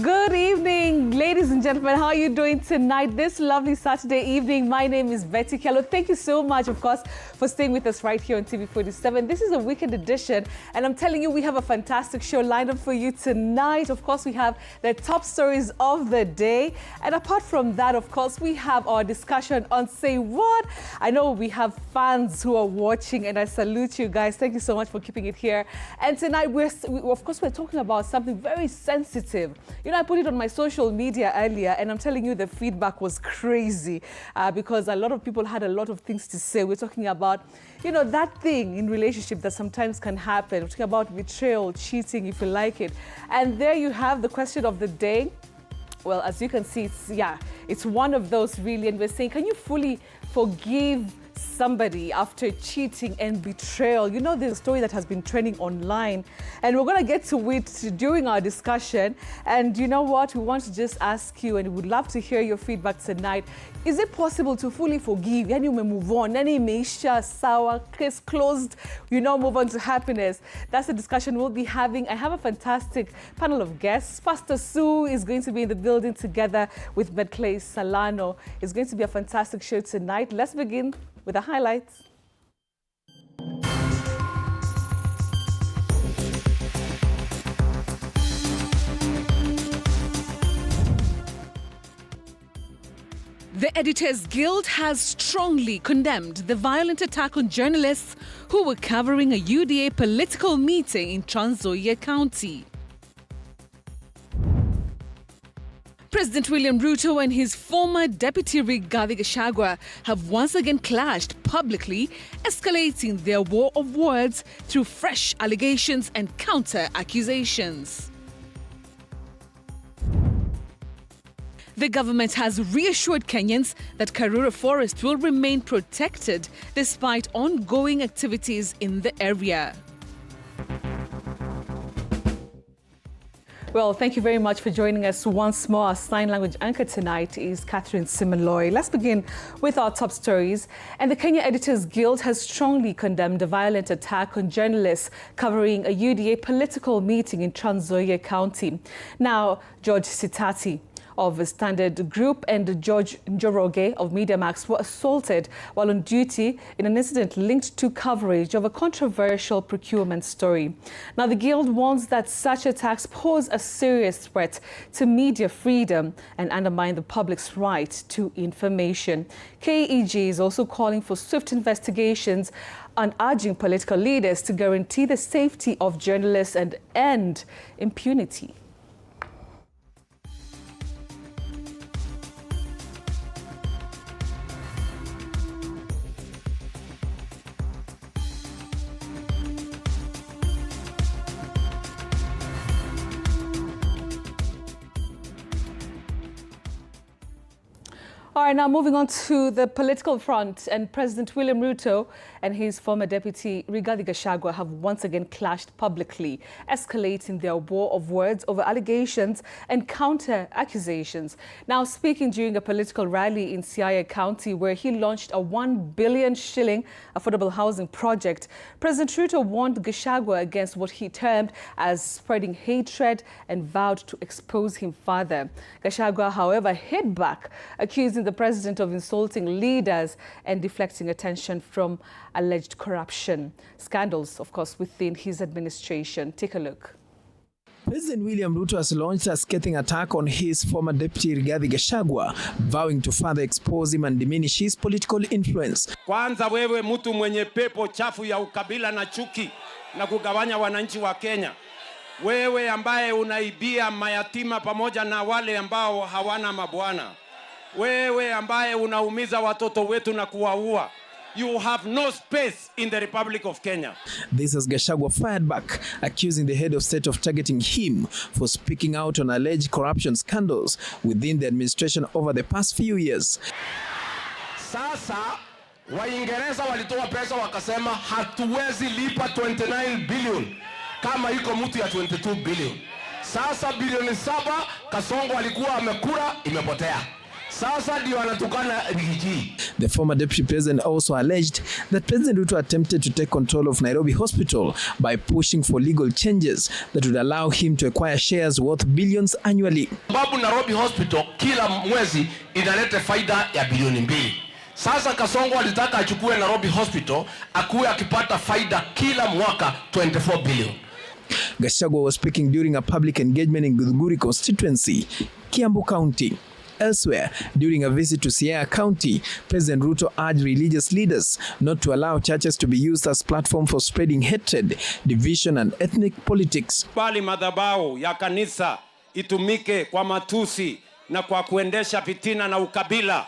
Good evening, ladies and gentlemen. How are you doing tonight, this lovely Saturday evening? My name is Betty Kyallo. Thank you so much, of course, for staying with us right here on TV47. This is a weekend edition, and I'm telling you, we have a fantastic show lined up for you tonight. Of course, we have the top stories of the day. And apart from that, of course, we have our discussion on Say What. I know we have fans who are watching, and I salute you guys. Thank you so much for keeping it here. And tonight, we're talking about something very sensitive. You know, I put it on my social media earlier, and I'm telling you the feedback was crazy because a lot of people had a lot of things to say. We're talking about, you know, that thing in relationship that sometimes can happen. We're talking about betrayal, cheating, if you like it. And there you have the question of the day. Well, as you can see, it's one of those really. And we're saying, can you fully forgive somebody after cheating and betrayal? You know, there's a story that has been trending online, and we're going to get to it during our discussion. And you know what? We want to just ask you, and we would love to hear your feedback tonight. Is it possible to fully forgive? Yani ume move on, yani imeisha sawa, case closed, you know, move on to happiness. That's the discussion we'll be having. I have a fantastic panel of guests. Pastor Sue is going to be in the building together with Medclay Salano. It's going to be a fantastic show tonight. Let's begin with the highlights. The Editors Guild has strongly condemned the violent attack on journalists who were covering a UDA political meeting in Trans Nzoia County. President William Ruto and his former deputy Rigathi Gachagua have once again clashed publicly, escalating their war of words through fresh allegations and counter-accusations. The government has reassured Kenyans that Karura Forest will remain protected despite ongoing activities in the area. Well, thank you very much for joining us once more. Our sign language anchor tonight is Catherine Simaloy. Let's begin with our top stories. And the Kenya Editors Guild has strongly condemned a violent attack on journalists covering a UDA political meeting in Trans Nzoia County. Now, George Sitati of Standard Group and George Njoroge of MediaMax were assaulted while on duty in an incident linked to coverage of a controversial procurement story. Now, the Guild warns that such attacks pose a serious threat to media freedom and undermine the public's right to information. KEG is also calling for swift investigations and urging political leaders to guarantee the safety of journalists and end impunity. All right, now moving on to the political front, and President William Ruto and his former deputy Rigathi Gachagua have once again clashed publicly, escalating their war of words over allegations and counter-accusations. Now, speaking during a political rally in Siaya County, where he launched a 1 billion shilling affordable housing project, President Ruto warned Gachagua against what he termed as spreading hatred and vowed to expose him further. Gachagua, however, hit back, accusing the president of insulting leaders and deflecting attention from alleged corruption scandals, of course, within his administration. Take a look. President William Ruto has launched a scathing attack on his former deputy Rigathi Gachagua, vowing to further expose him and diminish his political influence. Kwanza wewe mtu mwenye pepo chafu ya ukabila na chuki na kugawanya wananchi wa Kenya. Wewe ambaye unaibia mayatima pamoja na wale ambao hawana mabwana. Wewe ambaye unaumiza watoto wetu na kuwaua. You have no space in the Republic of Kenya. This as Gachagua fired back, accusing the head of state of targeting him for speaking out on alleged corruption scandals within the administration over the past few years. Sasa Waingereza walitoa pesa wakasema hatuwezi lipa 29 billion kama iko mtu ya 22 billion. Sasa bilioni 7 Kasongo alikuwa amekula imepotea. Sasa ndio wanatukana Rigiji. The former deputy president also alleged that President Ruto attempted to take control of Nairobi Hospital by pushing for legal changes that would allow him to acquire shares worth billions annually. Sababu Nairobi Hospital kila mwezi inaleta faida ya bilioni 2. Sasa Kasongo alitaka achukue Nairobi Hospital akuwe akipata faida kila mwaka 24 billion. Gachagua was speaking during a public engagement in Githunguri constituency, Kiambu County. Elsewhere, during a visit to Siaya County, President Ruto urged religious leaders not to allow churches to be used as platform for spreading hatred, division and ethnic politics. Bali madhabahu ya kanisa itumike kwa matusi na kwa kuendesha fitina na ukabila.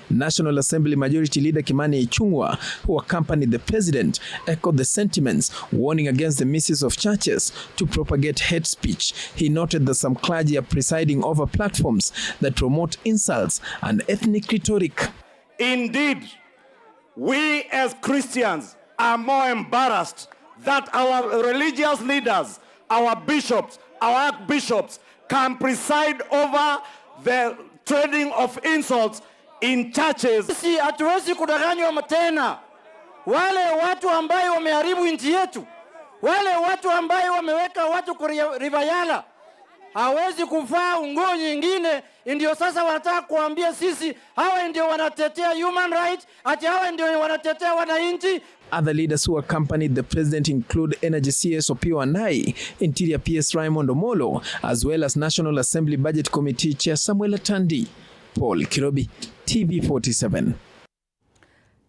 National Assembly Majority Leader Kimani Ichung'wah, who accompanied the president, echoed the sentiments, warning against the misuse of churches to propagate hate speech. He noted that some clergy are presiding over platforms that promote insults and ethnic rhetoric. Indeed, we as Christians are more embarrassed that our religious leaders, our bishops, our archbishops can preside over the trading of insults in churches. Sisi hatuwezi kudanganywa tena. Wale watu ambao wameharibu nchi yetu, wale watu ambao wameweka watu kurivayala, hawezi kufaa nguo nyingine, ndio sasa wanataka kuambia sisi hawa ndio wanatetea human rights, ati hawa ndio wanatetea wananchi. Other leaders who accompanied the president include Energy CS Opiyo Wandayi, Interior PS Raymond Omolo, as well as National Assembly Budget Committee Chair Samuel Atandi. Paul Kirobi, TV47.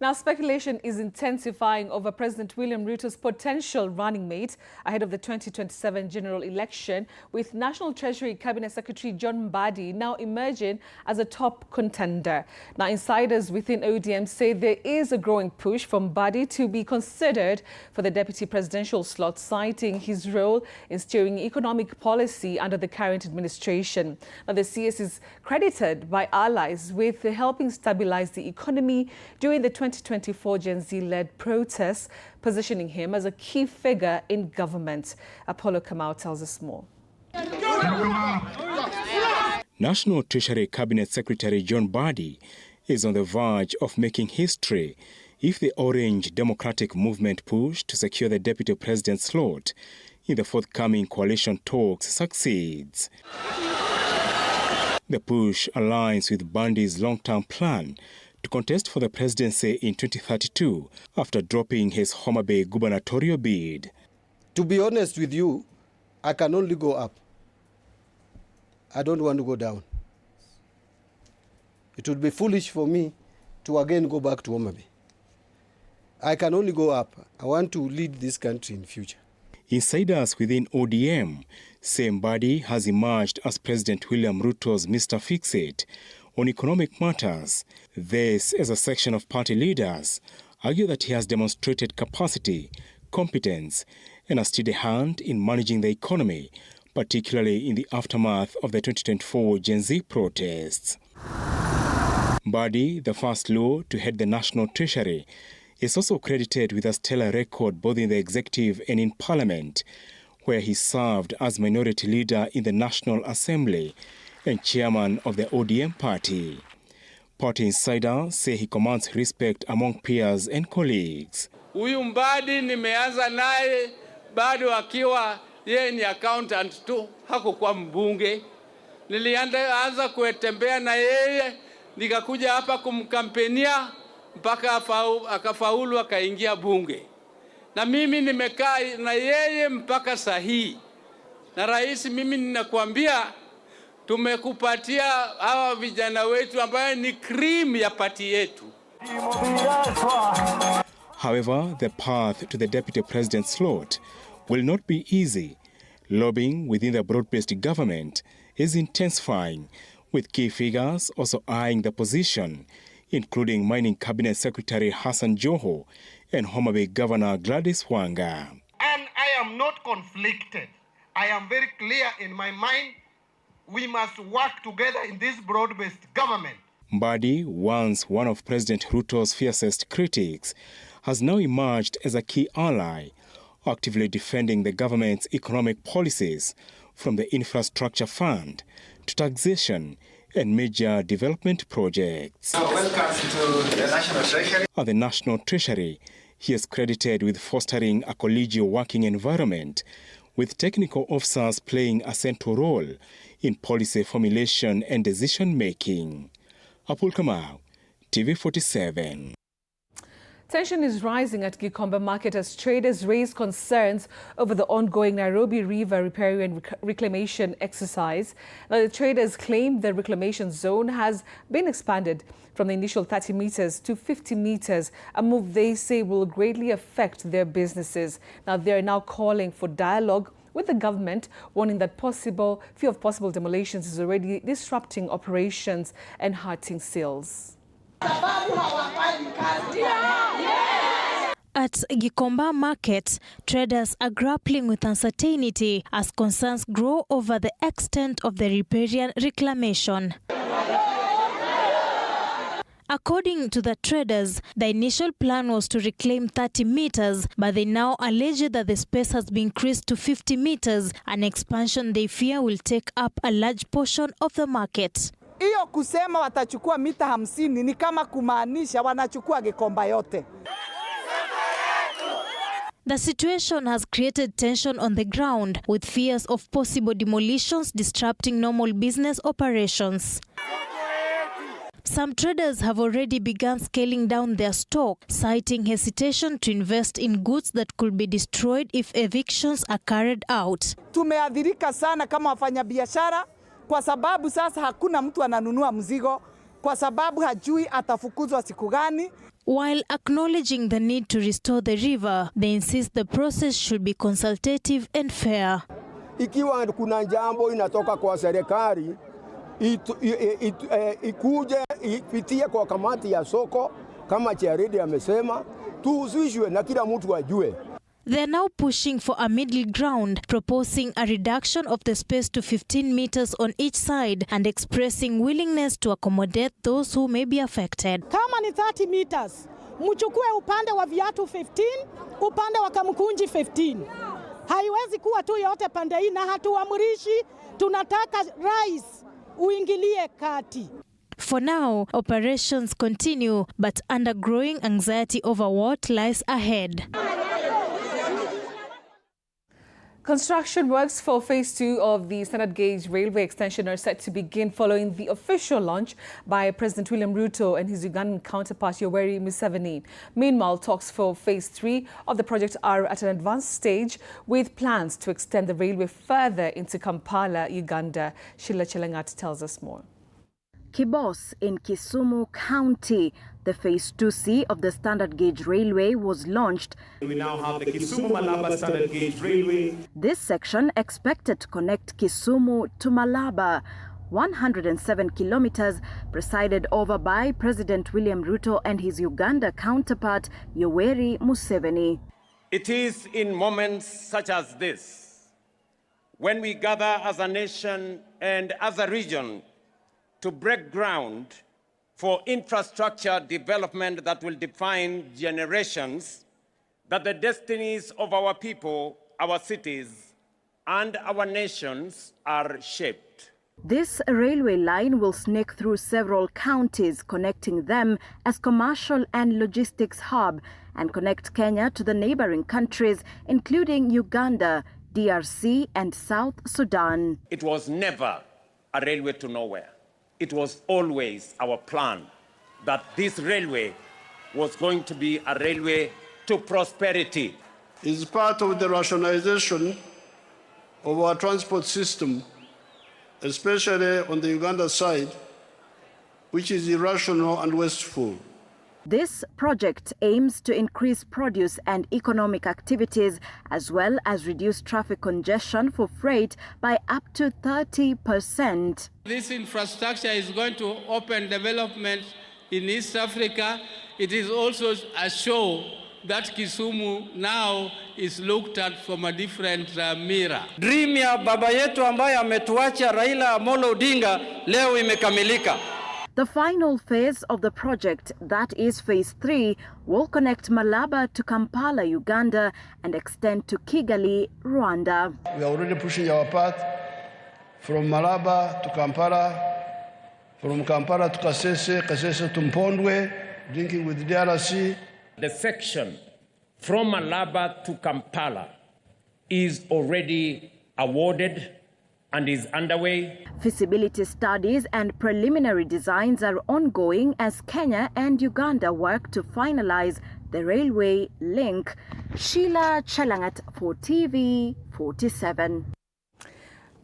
Now, speculation is intensifying over President William Ruto's potential running mate ahead of the 2027 general election, with National Treasury Cabinet Secretary John Mbadi now emerging as a top contender. Now, insiders within ODM say there is a growing push for Mbadi to be considered for the deputy presidential slot, citing his role in steering economic policy under the current administration. Now, the CS is credited by allies with helping stabilize the economy during the 2024 Gen Z-led protests, positioning him as a key figure in government. Apollo Kamau tells us more. National Treasury Cabinet Secretary John Mbadi is on the verge of making history if the Orange Democratic Movement push to secure the deputy president's slot in the forthcoming coalition talks succeeds. The push aligns with Mbadi's long-term plan to contest for the presidency in 2032 after dropping his Homa Bay gubernatorial bid. To be honest with you, I can only go up. I don't want to go down. It would be foolish for me to again go back to Homa Bay. I can only go up. I want to lead this country in future. Insiders within ODM say Mbadi has emerged as President William Ruto's Mr. Fix-It on economic matters. This, as a section of party leaders argue that he has demonstrated capacity, competence, and a steady hand in managing the economy, particularly in the aftermath of the 2024 Gen Z protests. Mbadi, the first Luo to head the National Treasury, is also credited with a stellar record both in the executive and in parliament, where he served as minority leader in the National Assembly and chairman of the ODM party. Party insiders say he commands respect among peers and colleagues. Huyu Mbadi nimeanza naye bado akiwa yeye ni accountant tu, hakukuwa mbunge. Nilianza kutembea na yeye, nikakuja hapa kumkampenia mpaka akafaulu akaingia bunge. Na mimi nimekaa na yeye mpaka sahihi. Na rais, mimi ninakuambia tumekupatia hawa vijana wetu ambaye ni cream ya party yetu. However, the path to the deputy president's slot will not be easy. Lobbying within the broad-based government is intensifying, with key figures also eyeing the position, including Mining Cabinet Secretary Hassan Joho and Homa Bay Governor Gladys Wanga. And I am not conflicted. I am very clear in my mind. We must work together in this broad-based government. Mbadi, once one of President Ruto's fiercest critics, has now emerged as a key ally, actively defending the government's economic policies, from the infrastructure fund to taxation and major development projects. Welcome to the National Treasury. At the National Treasury, he is credited with fostering a collegial working environment, with technical officers playing a central role in policy formulation and decision-making. Apul Kamau, TV47. Tension is rising at Gikomba Market as traders raise concerns over the ongoing Nairobi River riparian reclamation exercise. Now, the traders claim the reclamation zone has been expanded from the initial 30 meters to 50 meters, a move they say will greatly affect their businesses. Now, they are now calling for dialogue with the government, warning that fear of possible demolitions is already disrupting operations and hurting sales. At Gikomba Market, traders are grappling with uncertainty as concerns grow over the extent of the riparian reclamation. According to the traders, the initial plan was to reclaim 30 meters, but they now allege that the space has been increased to 50 meters, an expansion they fear will take up a large portion of the market. Hiyo kusema watachukua mita 50 ni kama kumaanisha wanachukua Gikomba yote. The situation has created tension on the ground, with fears of possible demolitions disrupting normal business operations. Some traders have already begun scaling down their stock, citing hesitation to invest in goods that could be destroyed if evictions are carried out. Tumeadhirika sana kama wafanyabiashara kwa sababu sasa hakuna mtu ananunua mzigo kwa sababu hajui atafukuzwa siku gani. While acknowledging the need to restore the river, they insist the process should be consultative and fair. Ikiwa kuna jambo inatoka kwa serikali, ikuje ipitie kwa kamati ya soko kama Charidi amesema, tuhusishwe na kila mtu ajue. They are now pushing for a middle ground, proposing a reduction of the space to 15 meters on each side and expressing willingness to accommodate those who may be affected. Kama ni 30 meters, mchukue upande wa viatu 15, upande wa kamkunji 15. Haiwezi kuwa tu yote pande hii na hatuamrishi, tunataka rais uingilie kati. For now, operations continue, but under growing anxiety over what lies ahead. Construction works for Phase 2 of the standard gauge railway extension are set to begin following the official launch by President William Ruto and his Ugandan counterpart Yoweri Museveni. Meanwhile, talks for Phase 3 of the project are at an advanced stage, with plans to extend the railway further into Kampala, Uganda. Sheila Chelangat tells us more. Kibos in Kisumu County, the Phase 2C of the standard gauge railway was launched. We now have the Kisumu-Malaba standard gauge railway. This section expected to connect Kisumu to Malaba, 107 kilometers, presided over by President William Ruto and his Uganda counterpart Yoweri Museveni. It is in moments such as this, when we gather as a nation and as a region to break ground for infrastructure development that will define generations, that the destinies of our people, our cities, and our nations are shaped. This railway line will snake through several counties, connecting them as commercial and logistics hub, and connect Kenya to the neighboring countries, including Uganda, DRC, and South Sudan. It was never a railway to nowhere. It was always our plan that this railway was going to be a railway to prosperity. It's part of the rationalization of our transport system, especially on the Uganda side, which is irrational and wasteful. This project aims to increase produce and economic activities, as well as reduce traffic congestion for freight by up to 30%. This infrastructure is going to open development in East Africa. It is also a show that Kisumu now is looked at from a different mirror. Dream ya baba yetu ambaye ametuacha Raila Amolo Odinga leo imekamilika. The final phase of the project, that is Phase 3, will connect Malaba to Kampala, Uganda, and extend to Kigali, Rwanda. We are already pushing our path from Malaba to Kampala, From Kampala to Kasese, Kasese to Mpondwe, linking with DRC. The section from Malaba to Kampala is already awarded and is underway. Feasibility studies and preliminary designs are ongoing as Kenya and Uganda work to finalize the railway link. Sheila Chelangat for TV47.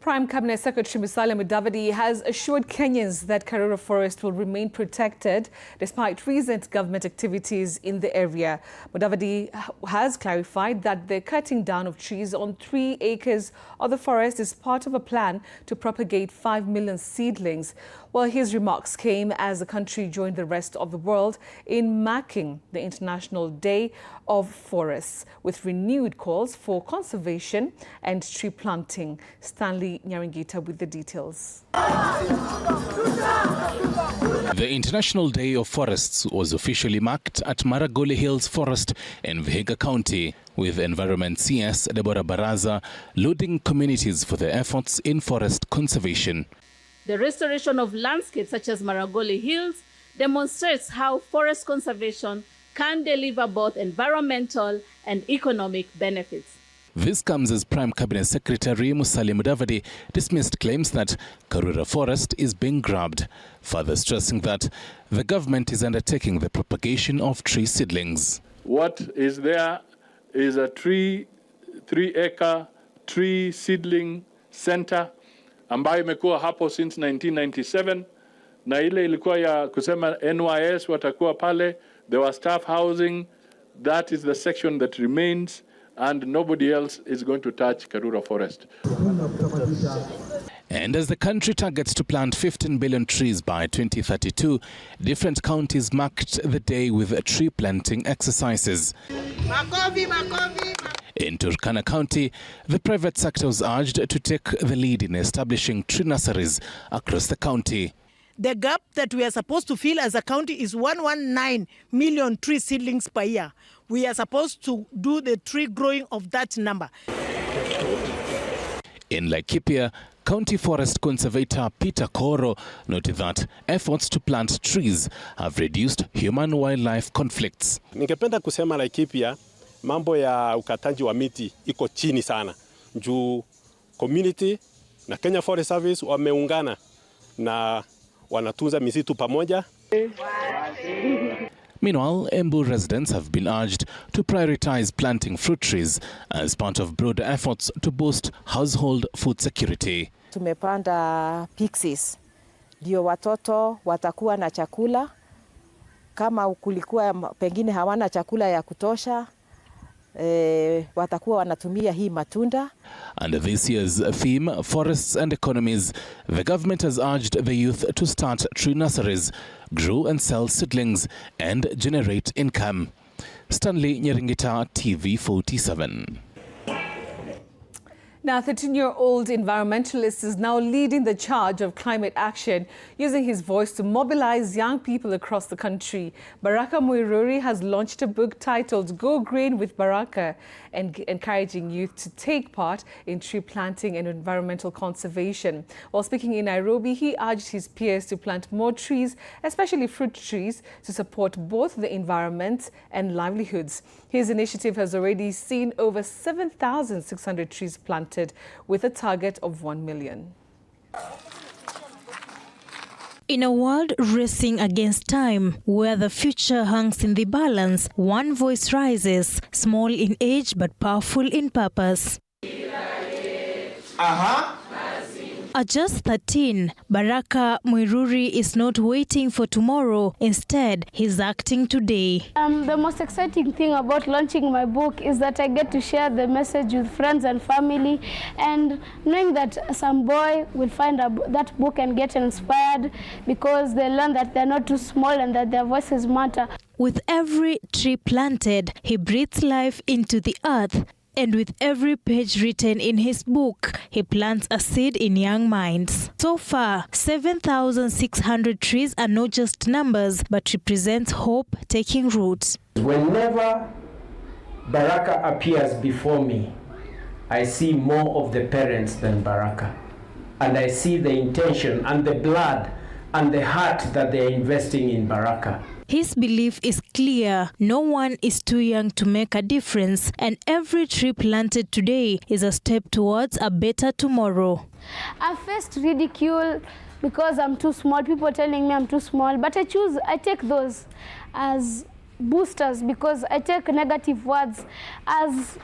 Prime Cabinet Secretary Musalia Mudavadi has assured Kenyans that Karura Forest will remain protected despite recent government activities in the area. Mudavadi has clarified that the cutting down of trees on 3 acres of the forest is part of a plan to propagate 5 million seedlings. Well, his remarks came as the country joined the rest of the world in marking the International Day of Forests with renewed calls for conservation and tree planting. Stanley Nyaringita with the details. The International Day of Forests was officially marked at Maragoli Hills Forest in Vihiga County, with Environment CS Deborah Baraza lauding communities for their efforts in forest conservation. The restoration of landscapes such as Maragoli Hills demonstrates how forest conservation can deliver both environmental and economic benefits. This comes as Prime Cabinet Secretary Musalia Mudavadi dismissed claims that Karura Forest is being grabbed, further stressing that the government is undertaking the propagation of tree seedlings. What is there is a 3-acre tree seedling center ambayo imekuwa hapo since 1997, na ile ilikuwa ya kusema NYS watakuwa pale. There was staff housing. That is the section that remains, and nobody else is going to touch Karura Forest. And as the country targets to plant 15 billion trees by 2032, different counties marked the day with tree planting exercises. In Turkana County, the private sector was urged to take the lead in establishing tree nurseries across the county. The gap that we are supposed to fill as a county is 119 million tree seedlings per year. We are supposed to do the tree growing of that number. In Laikipia, County Forest Conservator Peter Koro noted that efforts to plant trees have reduced human-wildlife conflicts. Ningependa kusema Laikipia, mambo ya ukataji wa miti iko chini sana. Juu community na Kenya Forest Service wameungana na wanatunza misitu pamoja. Meanwhile, Embu residents have been urged to prioritize planting fruit trees as part of broader efforts to boost household food security. Tumepanda pixies ndio watoto watakuwa na chakula, kama kulikuwa pengine hawana chakula ya kutosha, watakuwa wanatumia hii matunda. Under this year's theme, Forests and Economies, the government has urged the youth to start tree nurseries, grow and sell seedlings, and generate income. Stanley Nyaringita, TV47. Now, 13-year-old environmentalist is now leading the charge of climate action, using his voice to mobilize young people across the country. Baraka Muiruri has launched a book titled Go Green with Baraka, and encouraging youth to take part in tree planting and environmental conservation. While speaking in Nairobi, he urged his peers to plant more trees, especially fruit trees, to support both the environment and livelihoods. His initiative has already seen over 7,600 trees planted, with a target of 1 million. In a world racing against time, where the future hangs in the balance, one voice rises, small in age but powerful in purpose. At just 13, Baraka Muiruri is not waiting for tomorrow. Instead, he's acting today. The most exciting thing about launching my book is that I get to share the message with friends and family, and knowing that some boy will find that book and get inspired because they learn that they're not too small and that their voices matter. With every tree planted, he breathes life into the earth. And with every page written in his book, he plants a seed in young minds. So far, 7,600 trees are not just numbers, but represents hope taking root. Whenever Baraka appears before me, I see more of the parents than Baraka. And I see the intention and the blood and the heart that they're investing in Baraka. His belief is clear. No one is too young to make a difference, and every tree planted today is a step towards a better tomorrow. I faced ridicule because I'm too small, people telling me I'm too small, but I take those as boosters because I take negative words as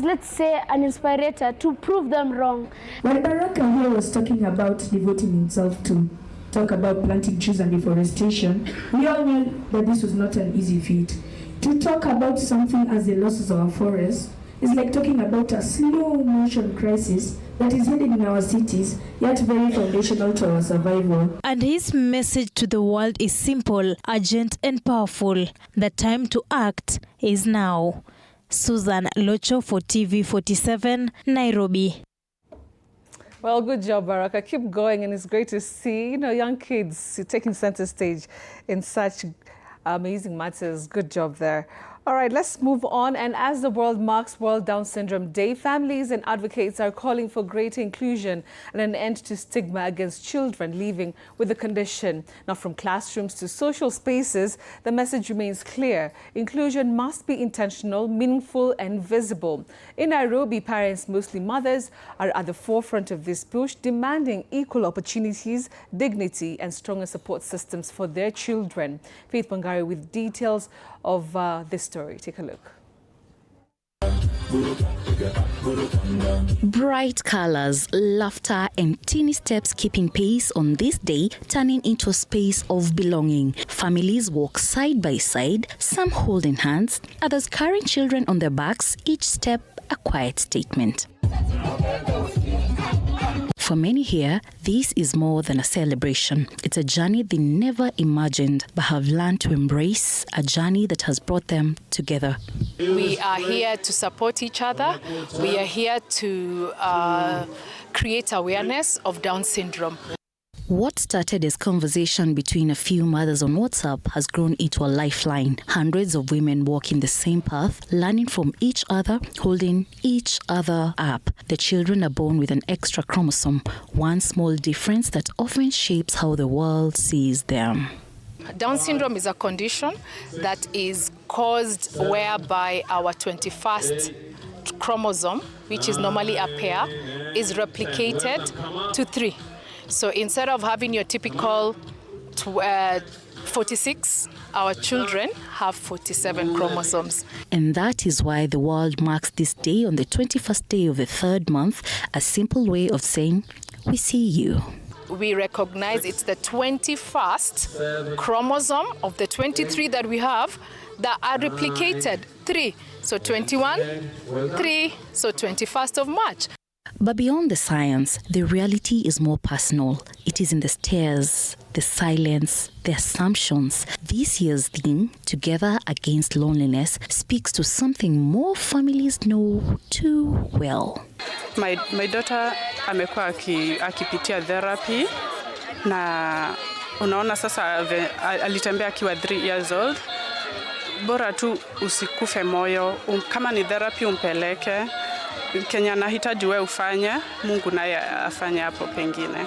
let's say an inspirator to prove them wrong. While Baraka here was talking about devoting himself to talk about planting trees and deforestation, we all knew that this was not an easy feat. To talk about something as the losses of our forests is like talking about a slow motion crisis that is hidden in our cities, yet very foundational to our survival. And his message to the world is simple, urgent and powerful. The time to act is now. Susan Locho for TV47, Nairobi. Well, good job, Baraka. Keep going, and it's great to see, young kids taking center stage in such amazing matters. Good job there. All right, let's move on. And as the world marks World Down Syndrome Day, families and advocates are calling for greater inclusion and an end to stigma against children living with the condition. Now, from classrooms to social spaces, the message remains clear. Inclusion must be intentional, meaningful, and visible. In Nairobi, parents, mostly mothers, are at the forefront of this push, demanding equal opportunities, dignity, and stronger support systems for their children. Faith Bangari with details of this story. Take a look. Bright colors, laughter, and teeny steps keeping pace on this day, turning into a space of belonging. Families walk side by side, some holding hands, others carrying children on their backs, each step a quiet statement. For many here, this is more than a celebration. It's a journey they never imagined, but have learned to embrace, a journey that has brought them together. We are here to support each other. We are here to create awareness of Down syndrome. What started as conversation between a few mothers on WhatsApp has grown into a lifeline. Hundreds of women walking the same path, learning from each other, holding each other up. The children are born with an extra chromosome, one small difference that often shapes how the world sees them. Down syndrome is a condition that is caused whereby our 21st chromosome, which is normally a pair, is replicated to 3. So instead of having your typical 46, our children have 47 chromosomes. And that is why the world marks this day on the 21st day of the 3rd month, a simple way of saying, we see you. We recognize it's the 21st chromosome of the 23 that we have that are replicated 3. So 21, 3, so 21st of March. But beyond the science, the reality is more personal. It is in the stares, the silence, the assumptions. This year's theme, Together Against Loneliness, speaks to something more families know too well. My daughter amekuwa akipitia therapy na unaona sasa alitembea akiwa 3 years old. Bora tu usikufe moyo, kama ni therapy umpeleke. Kenya nahitaji wewe ufanye, Mungu naye afanye hapo pengine.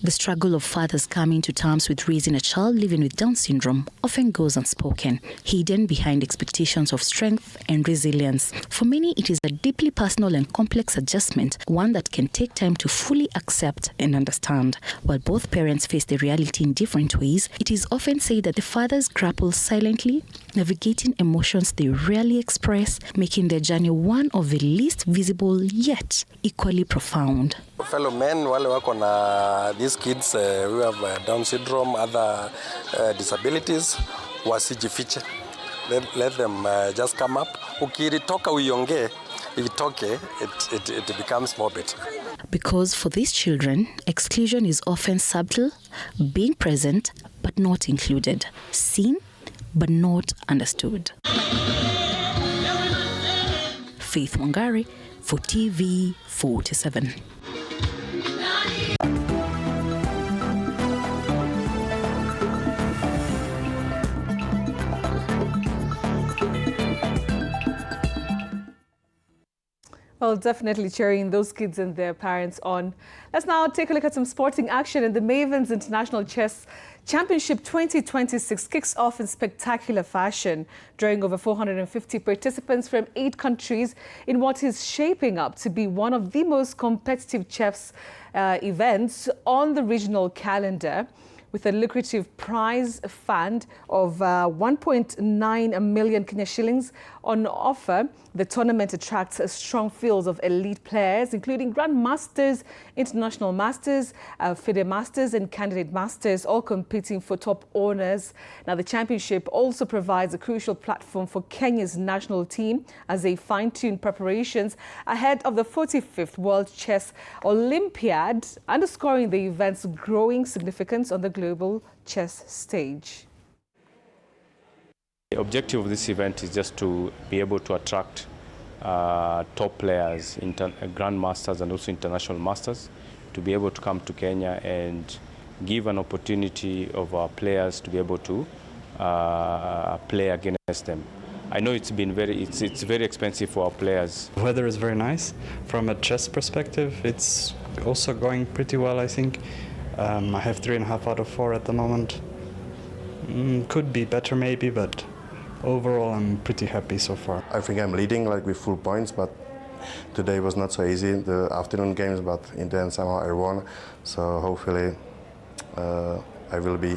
The struggle of fathers coming to terms with raising a child living with Down syndrome often goes unspoken, hidden behind expectations of strength and resilience. For many, it is a deeply personal and complex adjustment, one that can take time to fully accept and understand. While both parents face the reality in different ways, it is often said that the fathers grapple silently, navigating emotions they rarely express, making their journey one of the least visible yet equally profound. Fellow men, wale wako na these kids who have Down syndrome, other disabilities, wasijifiche. Let them just come up. Ukiritoka uiongee, itoke, it becomes more better. Because for these children, exclusion is often subtle, being present but not included, seen but not understood. Faith Wangari for TV47. Well, definitely cheering those kids and their parents on. Let's now take a look at some sporting action. And the Mavens International Chess Championship 2026 kicks off in spectacular fashion, drawing over 450 participants from 8 countries in what is shaping up to be one of the most competitive chess events on the regional calendar. With a lucrative prize fund of 1.9 million Kenya shillings on offer, the tournament attracts a strong field of elite players, including Grandmasters, International Masters, FIDE Masters and Candidate Masters, all competing for top honours. Now, the championship also provides a crucial platform for Kenya's national team as they fine-tune preparations ahead of the 45th World Chess Olympiad, underscoring the event's growing significance on the global chess stage. The objective of this event is just to be able to attract top players, grandmasters and also international masters, to be able to come to Kenya and give an opportunity of our players to be able to play against them. I know it's very expensive for our players. The weather is very nice. From a chess perspective, it's also going pretty well, I think. I have 3.5 out of 4 at the moment. Could be better maybe, but overall I'm pretty happy so far. I think I'm leading with full points, but today was not so easy, the afternoon games, but in the end somehow I won. So hopefully I will be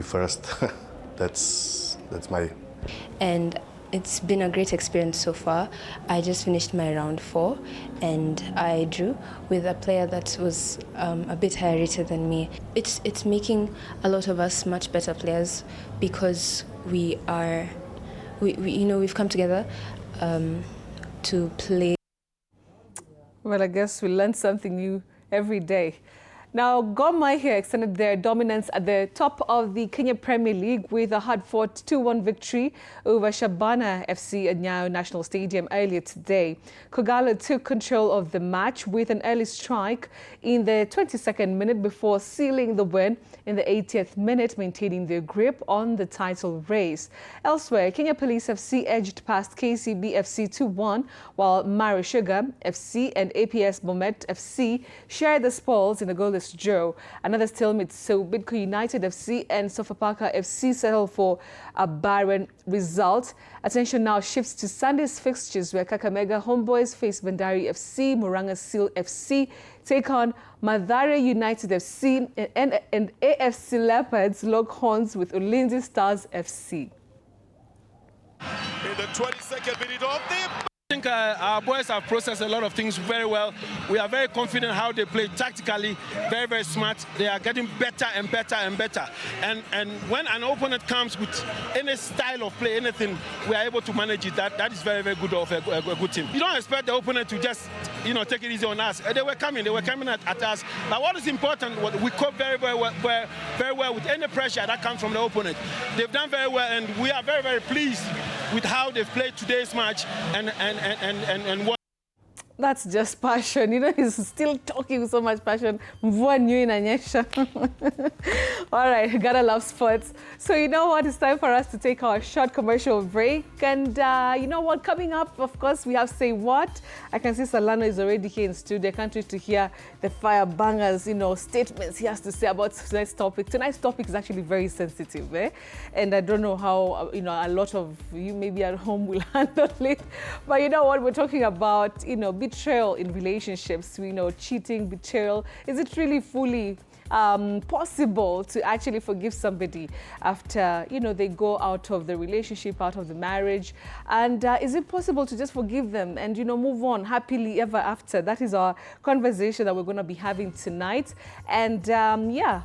first. that's my. And it's been a great experience so far. I just finished my round 4 and I drew with a player that was a bit higher rated than me. It's making a lot of us much better players because we've come together to play. Well, I guess we learn something new every day. Now, Gor Mahia extended their dominance at the top of the Kenya Premier League with a hard-fought 2-1 victory over Shabana FC at Nyayo National Stadium earlier today. Kyallo took control of the match with an early strike in the 22nd minute before sealing the win in the 80th minute, maintaining their grip on the title race. Elsewhere, Kenya Police FC edged past KCB FC 2-1, while Mari Sugar FC and APS Bomet FC shared the spoils in a goalless draw. Another stalemate, so Bidco United FC and Sofapaka FC settle for a barren result. Attention now shifts to Sunday's fixtures, where Kakamega Homeboys face Bandari FC, Muranga Seal FC take on Mathare United FC, and AFC Leopards lock horns with Ulinzi Stars FC. In the 22nd minute of the... I think our boys have processed a lot of things very well. We are very confident how they play tactically, very, very smart. They are getting better and better and better. And when an opponent comes with any style of play, anything, we are able to manage it. That is very, very good of a good team. You don't expect the opponent to just, take it easy on us. They were coming at us. But what is important, we cope very, very well with any pressure that comes from the opponent. They've done very well, and we are very, very pleased with how they've played today's match and what. That's just passion. He's still talking with so much passion. Mvua nyu inanyesha. All right, gotta love sports. So you know what? It's time for us to take our short commercial break. And you know what? Coming up, of course, we have Say What. I can see Salano is already here in studio. I can't wait to hear the fire bangers, statements he has to say about tonight's topic. Tonight's topic is actually very sensitive, and I don't know how, a lot of you maybe at home will handle it. But you know what? We're talking about, betrayal in relationships, cheating, betrayal. Is it really fully possible to actually forgive somebody after, they go out of the relationship, out of the marriage? And is it possible to just forgive them and, move on happily ever after? That is our conversation that we're going to be having tonight. And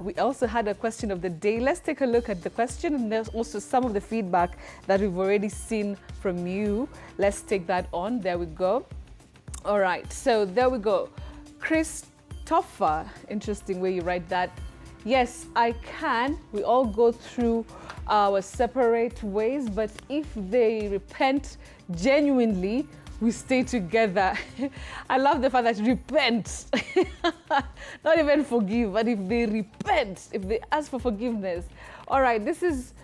we also had a question of the day. Let's take a look at the question, and there's also some of the feedback that we've already seen from you. Let's take that on. There we go. All right, so there we go. Christopher, interesting way you write that. Yes, I can. We all go through our separate ways, but if they repent genuinely, we stay together. I love the fact that repent, not even forgive, but if they repent, if they ask for forgiveness. All right, this is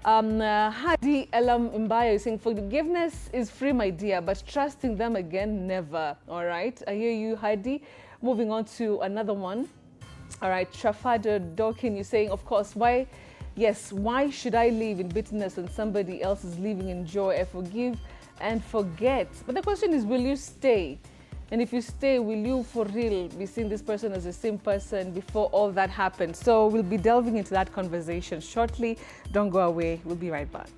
Hadi Elam Mbayo is saying, forgiveness is free, my dear, but trusting them again, never. All right, I hear you, Hadi. Moving on to another one. All right, Trafada Dorkin, you're saying, of course, why should I live in bitterness when somebody else is living in joy? I forgive and forget. But the question is, will you stay? And if you stay, will you for real be seeing this person as the same person before all that happened? So we'll be delving into that conversation shortly. Don't go away. We'll be right back.